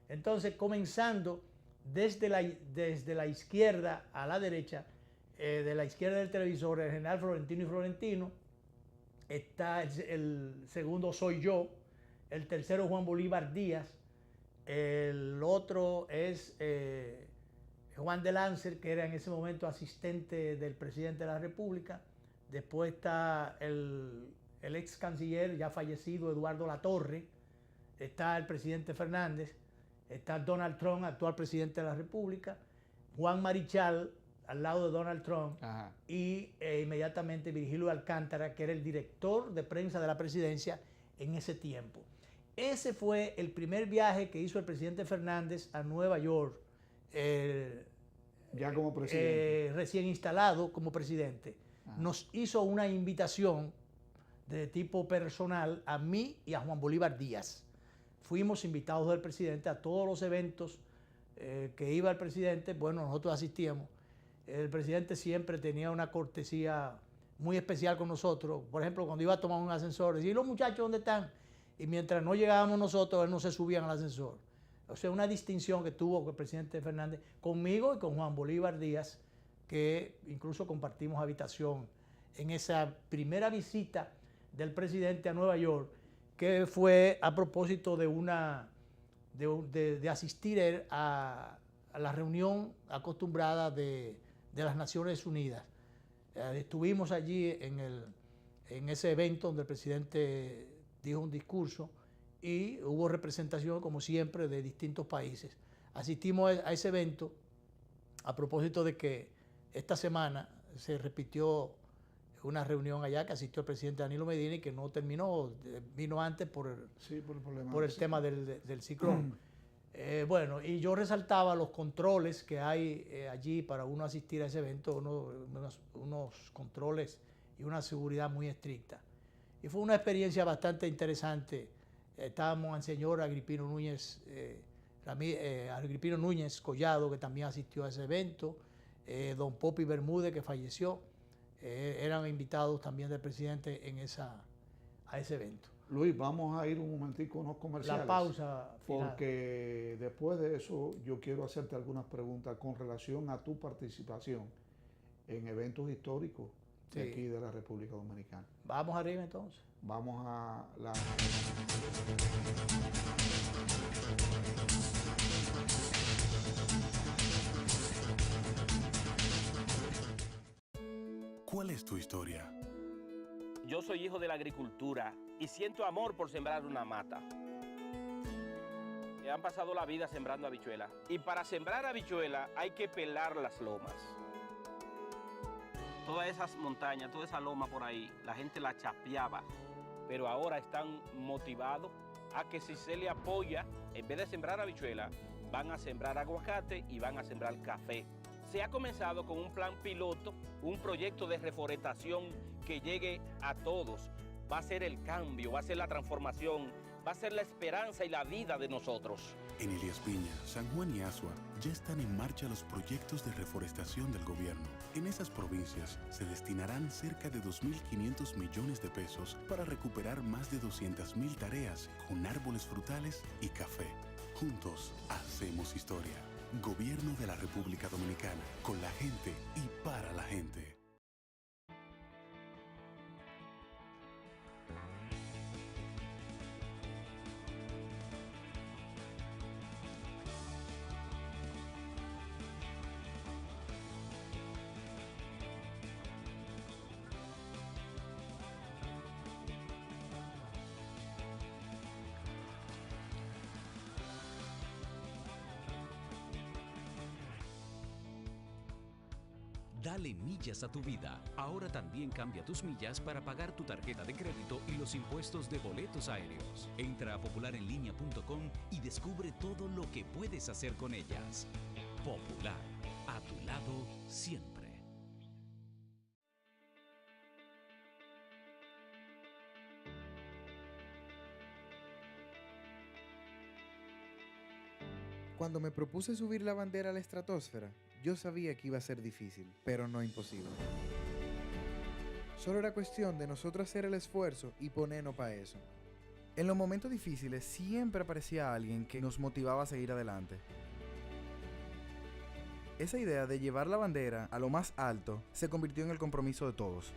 Entonces, comenzando desde la izquierda a la derecha, de la izquierda del televisor, el general Florentino y Florentino, está el segundo soy yo, el tercero Juan Bolívar Díaz, el otro es Juan de Lancer, que era en ese momento asistente del presidente de la República. Después está el ex canciller ya fallecido Eduardo Latorre. Está el presidente Fernández. Está Donald Trump, actual presidente de la República. Juan Marichal, al lado de Donald Trump. Ajá. Y inmediatamente Virgilio Alcántara, que era el director de prensa de la presidencia en ese tiempo. Ese fue el primer viaje que hizo el presidente Fernández a Nueva York, Ya como presidente. recién instalado como presidente. Ajá. Nos hizo una invitación de tipo personal a mí y a Juan Bolívar Díaz. Fuimos invitados del presidente a todos los eventos que iba el presidente. Bueno, nosotros asistíamos. El presidente siempre tenía una cortesía muy especial con nosotros. Por ejemplo, cuando iba a tomar un ascensor, decía, ¿y los muchachos dónde están? Y mientras no llegábamos nosotros, él no se subía al ascensor. O sea, una distinción que tuvo el presidente Fernández conmigo y con Juan Bolívar Díaz, que incluso compartimos habitación en esa primera visita del presidente a Nueva York, que fue a propósito de asistir a la reunión acostumbrada de las Naciones Unidas. Estuvimos allí en ese evento donde el presidente dijo un discurso y hubo representación, como siempre, de distintos países. Asistimos a ese evento a propósito de que esta semana se repitió una reunión allá que asistió el presidente Danilo Medina y que no terminó, vino antes por el tema del ciclón. Bueno, y yo resaltaba los controles que hay allí para uno asistir a ese evento, unos controles y una seguridad muy estricta. Y fue una experiencia bastante interesante. Estábamos el señor Agripino Núñez Collado, que también asistió a ese evento, don Popi Bermúdez, que falleció, eran invitados también del presidente a ese evento. Luis, vamos a ir un momentico a unos comerciales. La pausa final. Porque después de eso yo quiero hacerte algunas preguntas con relación a tu participación en eventos históricos de aquí de la República Dominicana. Vamos arriba entonces. Vamos a la... ¿Cuál es tu historia? Yo soy hijo de la agricultura y siento amor por sembrar una mata. Han pasado la vida sembrando habichuelas. Y para sembrar habichuelas hay que pelar las lomas. Todas esas montañas, toda esa loma por ahí, la gente la chapeaba. Pero ahora están motivados a que si se le apoya, en vez de sembrar habichuelas, van a sembrar aguacate y van a sembrar café. Se ha comenzado con un plan piloto, un proyecto de reforestación que llegue a todos. Va a ser el cambio, va a ser la transformación, va a ser la esperanza y la vida de nosotros. En Elías Piña, San Juan y Asua ya están en marcha los proyectos de reforestación del gobierno. En esas provincias se destinarán cerca de 2.500 millones de pesos para recuperar más de 200.000 tareas con árboles frutales y café. Juntos hacemos historia. Gobierno de la República Dominicana, con la gente y para la gente. Dale millas a tu vida. Ahora también cambia tus millas para pagar tu tarjeta de crédito y los impuestos de boletos aéreos. Entra a popularenlinea.com y descubre todo lo que puedes hacer con ellas. Popular, a tu lado siempre. Cuando me propuse subir la bandera a la estratosfera, yo sabía que iba a ser difícil, pero no imposible. Solo era cuestión de nosotros hacer el esfuerzo y ponernos para eso. En los momentos difíciles siempre aparecía alguien que nos motivaba a seguir adelante. Esa idea de llevar la bandera a lo más alto se convirtió en el compromiso de todos.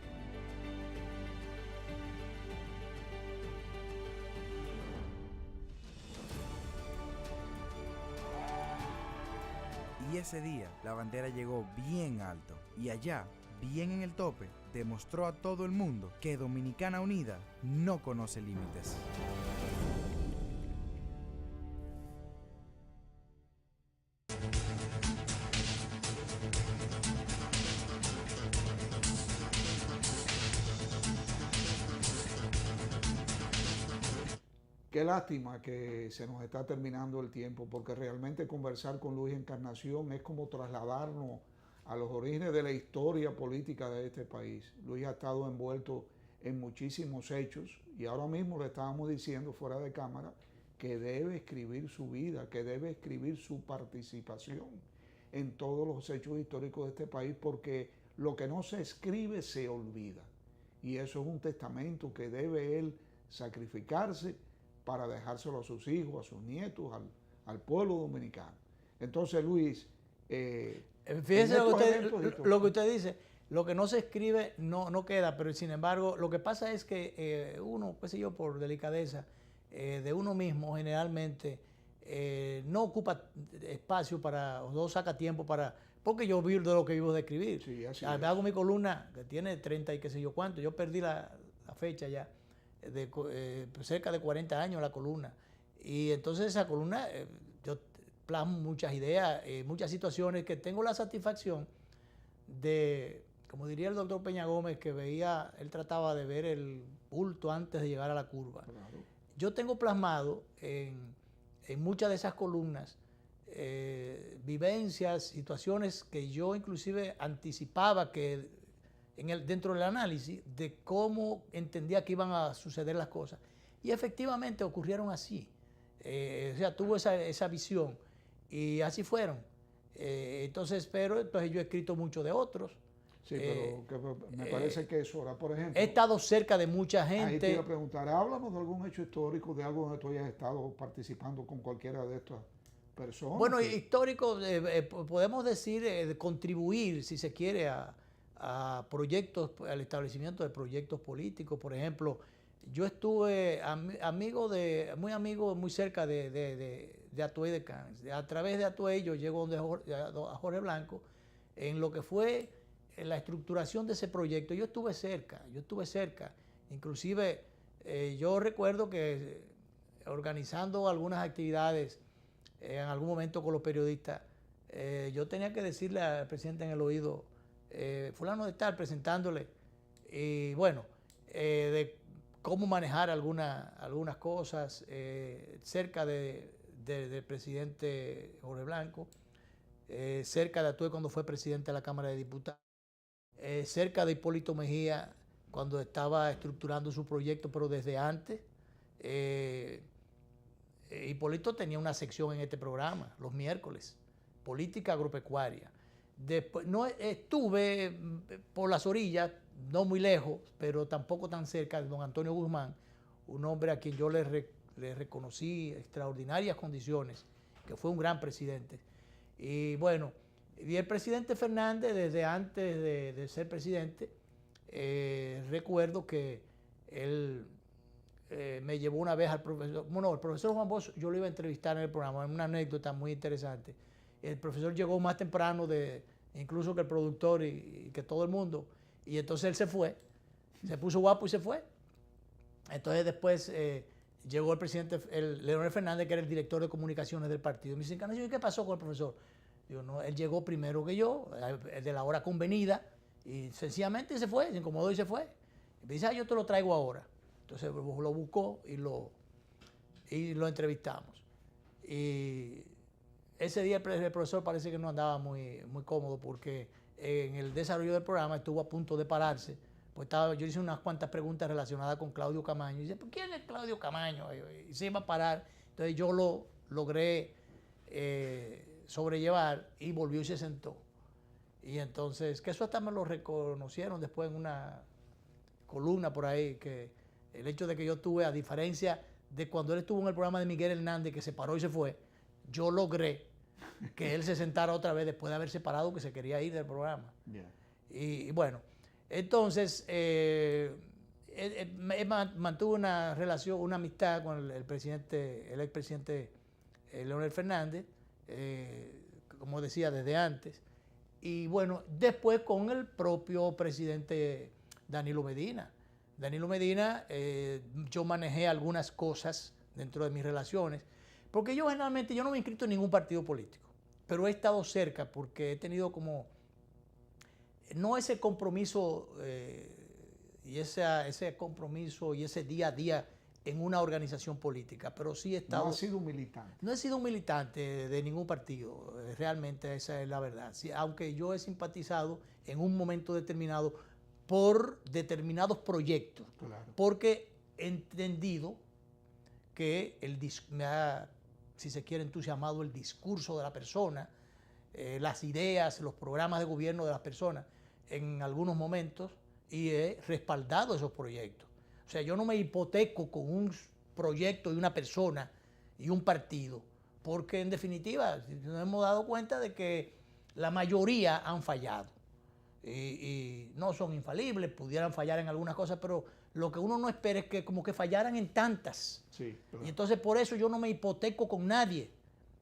Y ese día la bandera llegó bien alto y allá, bien en el tope, demostró a todo el mundo que Dominicana Unida no conoce límites. Qué lástima que se nos está terminando el tiempo, porque realmente conversar con Luis Encarnación es como trasladarnos a los orígenes de la historia política de este país. Luis ha estado envuelto en muchísimos hechos y ahora mismo le estábamos diciendo fuera de cámara que debe escribir su vida, que debe escribir su participación en todos los hechos históricos de este país, porque lo que no se escribe se olvida. Y eso es un testamento que debe él sacrificarse para dejárselo a sus hijos, a sus nietos, al pueblo dominicano. Entonces, Luis, fíjese lo que usted dice, lo que no se escribe no queda, pero sin embargo, lo que pasa es que uno, qué sé yo, por delicadeza de uno mismo, generalmente no ocupa espacio para, o no saca tiempo para, porque yo vivo de lo que vivo de escribir. Sí, así me hago mi columna, que tiene 30 y qué sé yo cuánto, yo perdí la fecha ya, cerca de 40 años la columna. Y entonces esa columna, yo plasmo muchas ideas, muchas situaciones que tengo la satisfacción de, como diría el doctor Peña Gómez, que veía, él trataba de ver el bulto antes de llegar a la curva. Claro. Yo tengo plasmado en muchas de esas columnas vivencias, situaciones que yo inclusive anticipaba que dentro del análisis de cómo entendía que iban a suceder las cosas. Y efectivamente ocurrieron así. O sea, tuvo esa visión y así fueron. Entonces yo he escrito mucho de otros. Sí, pero me parece que eso ahora, por ejemplo... He estado cerca de mucha gente. Ahí te iba a preguntar, háblanos de algún hecho histórico, de algo donde tú hayas estado participando con cualquiera de estas personas. Bueno, histórico, podemos decir, contribuir, si se quiere, a proyectos, al establecimiento de proyectos políticos. Por ejemplo, yo estuve muy amigo, muy cerca de Atuey de Canes. A través de Atuey yo llego a Jorge Blanco en lo que fue la estructuración de ese proyecto. Yo estuve cerca. Inclusive yo recuerdo que organizando algunas actividades en algún momento con los periodistas, yo tenía que decirle al presidente en el oído, fulano de tal, presentándole, y bueno, de cómo manejar algunas cosas cerca del presidente Jorge Blanco, cerca de Atuey cuando fue presidente de la Cámara de Diputados, cerca de Hipólito Mejía cuando estaba estructurando su proyecto, pero desde antes. Hipólito tenía una sección en este programa, los miércoles, política agropecuaria. Después, no estuve por las orillas, no muy lejos, pero tampoco tan cerca de don Antonio Guzmán, un hombre a quien yo le reconocí extraordinarias condiciones, que fue un gran presidente. Y bueno, y el presidente Fernández, desde antes de ser presidente, recuerdo que él me llevó una vez al profesor, el profesor Juan Bosch, yo lo iba a entrevistar en el programa, una anécdota muy interesante. El profesor llegó más temprano incluso que el productor y que todo el mundo, y entonces él se fue, se puso guapo y se fue. Entonces después llegó el presidente, Leonel Fernández, que era el director de comunicaciones del partido. Me dice, ¿y qué pasó con el profesor? Digo, no, él llegó primero que yo, de la hora convenida, y sencillamente se fue, se incomodó y se fue. Y me dice, yo te lo traigo ahora. Entonces lo buscó y lo entrevistamos. Y ese día el profesor parece que no andaba muy cómodo, porque en el desarrollo del programa estuvo a punto de pararse. Pues yo le hice unas cuantas preguntas relacionadas con Claudio Camaño. Y dice, ¿quién es Claudio Camaño? Y se iba a parar. Entonces yo lo logré sobrellevar, y volvió y se sentó. Y entonces, que eso hasta me lo reconocieron después en una columna por ahí, que el hecho de que yo tuve, a diferencia de cuando él estuvo en el programa de Miguel Hernández, que se paró y se fue, yo logré que él se sentara otra vez después de haberse parado, que se quería ir del programa. Yeah. Y bueno, entonces, mantuvo una relación, una amistad con el expresidente Leonel Fernández, como decía, desde antes. Y bueno, después con el propio presidente Danilo Medina. Danilo Medina, yo manejé algunas cosas dentro de mis relaciones, porque yo generalmente, yo no me he inscrito en ningún partido político, pero he estado cerca porque he tenido como, no ese compromiso y ese compromiso y ese día a día en una organización política, pero sí he estado... No ha sido un militante. No he sido un militante de ningún partido, realmente esa es la verdad. Sí, aunque yo he simpatizado en un momento determinado por determinados proyectos, claro, porque he entendido que me ha, si se quiere, entusiasmado el discurso de la persona, las ideas, los programas de gobierno de las personas en algunos momentos, y he respaldado esos proyectos. O sea, yo no me hipoteco con un proyecto y una persona y un partido, porque en definitiva nos hemos dado cuenta de que la mayoría han fallado. Y no son infalibles, pudieran fallar en algunas cosas, pero lo que uno no espera es que como que fallaran en tantas. Sí, claro. Y entonces por eso yo no me hipoteco con nadie.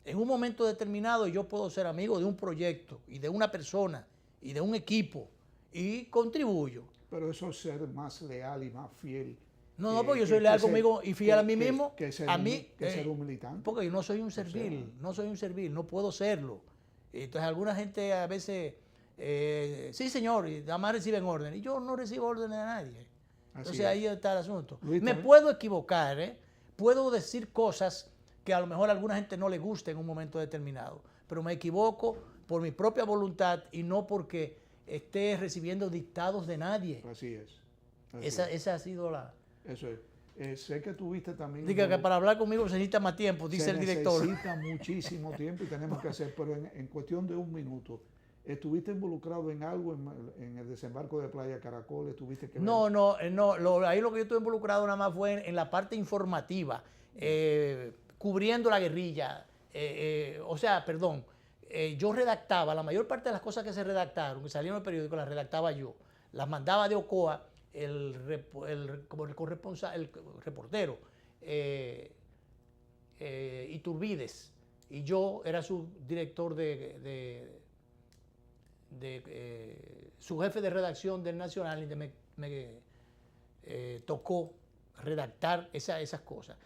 En un momento determinado yo puedo ser amigo de un proyecto y de una persona y de un equipo y contribuyo. Pero eso es ser más leal y más fiel. No, porque yo soy leal conmigo y fiel a mí mismo. Que ser un militante. Porque yo no soy un servil, no puedo serlo. Entonces alguna gente a veces, sí señor, y nada más reciben órdenes. Y yo no recibo órdenes de nadie. Entonces ahí está el asunto. Luis, me puedo equivocar, puedo decir cosas que a lo mejor a alguna gente no le guste en un momento determinado. Pero me equivoco por mi propia voluntad y no porque esté recibiendo dictados de nadie. Así es. Esa ha sido la... Eso es. Sé que tuviste también... Diga que para hablar conmigo se necesita más tiempo, dice el director. Se necesita muchísimo tiempo y tenemos que hacer, pero en cuestión de un minuto, ¿estuviste involucrado en algo en el desembarco de Playa Caracol? ¿Estuviste que ver? No, ahí lo que yo estuve involucrado nada más fue en la parte informativa, cubriendo la guerrilla, yo redactaba, la mayor parte de las cosas que se redactaron, que salieron en el periódico, las redactaba yo. Las mandaba de Ocoa, el reportero, Iturbides, y yo era su director su jefe de redacción del Nacional, y me tocó redactar esas cosas.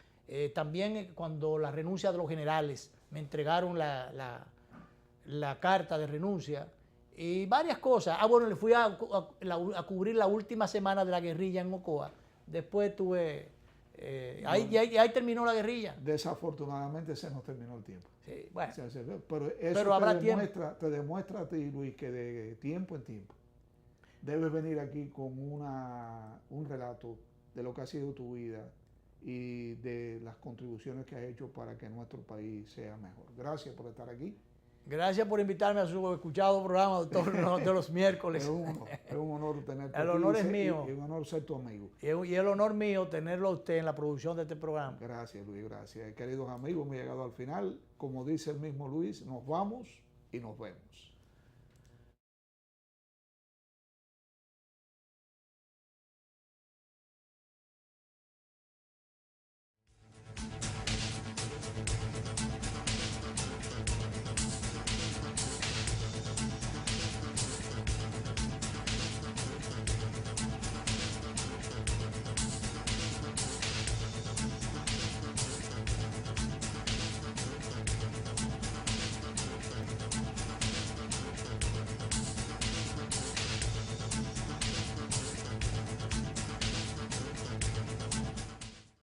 También cuando la renuncia de los generales, me entregaron la carta de renuncia y varias cosas. Bueno, le fui a cubrir la última semana de la guerrilla en Ocoa. Después tuve... ahí terminó la guerrilla. Desafortunadamente se nos terminó el tiempo. Sí, bueno. Pero eso te demuestra a ti, Luis, que de tiempo en tiempo debes venir aquí con un relato de lo que ha sido tu vida y de las contribuciones que has hecho para que nuestro país sea mejor. Gracias por estar aquí. Gracias por invitarme a su escuchado programa, doctor, de los miércoles. Es un honor tenerte aquí. El honor es mío. Y un honor ser tu amigo. Y el honor mío tenerlo a usted en la producción de este programa. Gracias, Luis, gracias. Queridos amigos, hemos llegado al final. Como dice el mismo Luis, nos vamos y nos vemos.